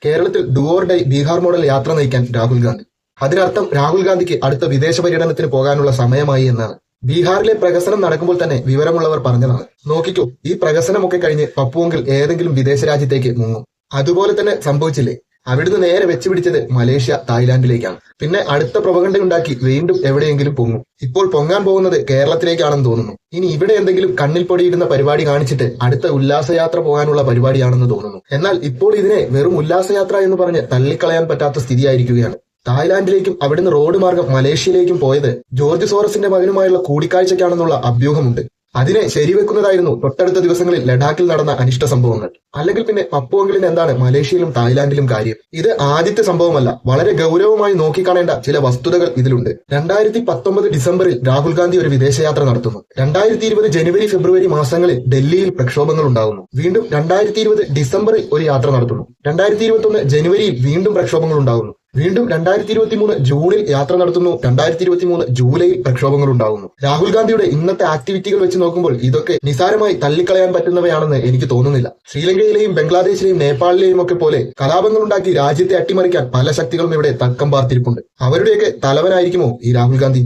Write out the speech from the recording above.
കേരളത്തിൽ do or die Bihar model യാത്ര നയിക്കാൻ രാഹുൽ ഗാന്ധി. അതിനർത്ഥം രാഹുൽ ഗാന്ധിക്ക് അടുത്ത വിദേശ പര്യടനത്തിന് പോകാനുള്ള സമയമായി എന്നാണ്. ബീഹാറിലെ പ്രഹസനം നടക്കുമ്പോൾ തന്നെ വിവരമുള്ളവർ പറഞ്ഞതാണ്. നോക്കിക്കോ, ഈ പ്രഹസനമൊക്കെ കഴിഞ്ഞ് പപ്പുവെങ്കിൽ ഏതെങ്കിലും വിദേശ രാജ്യത്തേക്ക് മുങ്ങും. അതുപോലെ തന്നെ സംഭവിച്ചില്ലേ? അവിടുന്ന് നേരെ വെച്ചുപിടിച്ചത് മലേഷ്യ, തായ്ലാന്റിലേക്കാണ്. പിന്നെ അടുത്ത പ്രൊപഗണ്ടയുണ്ടാക്കി വീണ്ടും എവിടെയെങ്കിലും പൊങ്ങും. ഇപ്പോൾ പൊങ്ങാൻ പോകുന്നത് കേരളത്തിലേക്കാണെന്ന് തോന്നുന്നു. ഇനി ഇവിടെ എന്തെങ്കിലും കണ്ണിൽ പൊടിയിടുന്ന പരിപാടി കാണിച്ചിട്ട് അടുത്ത ഉല്ലാസയാത്ര പോകാനുള്ള പരിപാടിയാണെന്ന് തോന്നുന്നു. എന്നാൽ ഇപ്പോൾ ഇതിനെ വെറും ഉല്ലാസയാത്ര എന്ന് പറഞ്ഞ് തള്ളിക്കളയാൻ പറ്റാത്ത സ്ഥിതിയായിരിക്കുകയാണ്. തായ്ലാന്റിലേക്കും അവിടുന്ന് റോഡ് മാർഗം മലേഷ്യയിലേക്കും പോയത് ജോർജ് സോറസിന്റെ മകനുമായുള്ള കൂടിക്കാഴ്ചയ്ക്കാണെന്നുള്ള അഭ്യൂഹമുണ്ട്. അതിനെ ശരിവെക്കുന്നതായിരുന്നു തൊട്ടടുത്ത ദിവസങ്ങളിൽ ലഡാക്കിൽ നടന്ന അനിഷ്ട സംഭവങ്ങൾ. അല്ലെങ്കിൽ പിന്നെ പപ്പുവെങ്കിലിന് എന്താണ് മലേഷ്യയിലും തായ്ലാന്റിലും കാര്യം? ഇത് ആദ്യത്തെ സംഭവമല്ല. വളരെ ഗൗരവമായി നോക്കിക്കാണേണ്ട ചില വസ്തുതകൾ ഇതിലുണ്ട്. 2019 ഡിസംബറിൽ രാഹുൽ ഗാന്ധി ഒരു വിദേശയാത്ര നടത്തുന്നു. 2020 ജനുവരി ഫെബ്രുവരി മാസങ്ങളിൽ ഡൽഹിയിൽ പ്രക്ഷോഭങ്ങൾ ഉണ്ടാകുന്നു. വീണ്ടും 2020 ഡിസംബറിൽ ഒരു യാത്ര നടത്തുന്നു. 2021 ജനുവരിയിൽ വീണ്ടും പ്രക്ഷോഭങ്ങൾ ഉണ്ടാകുന്നു. വീണ്ടും 2023 ജൂണിൽ യാത്ര നടത്തുന്നു. 2023 ജൂലൈയിൽ പ്രക്ഷോഭങ്ങൾ ഉണ്ടാകുന്നു. രാഹുൽ ഗാന്ധിയുടെ ഇന്നത്തെ ആക്ടിവിറ്റികൾ വെച്ച് നോക്കുമ്പോൾ ഇതൊക്കെ നിസാരമായി തള്ളിക്കളയാൻ പറ്റുന്നവയാണെന്ന് എനിക്ക് തോന്നുന്നില്ല. ശ്രീലങ്കയിലെയും ബംഗ്ലാദേശിലെയും നേപ്പാളിലെയും ഒക്കെ പോലെ കലാപങ്ങളുണ്ടാക്കി രാജ്യത്തെ അട്ടിമറിക്കാൻ പല ശക്തികളും ഇവിടെ തക്കം പാർത്തിരിപ്പുണ്ട്. അവരുടെയൊക്കെ തലവനായിരിക്കുമോ ഈ രാഹുൽ ഗാന്ധി?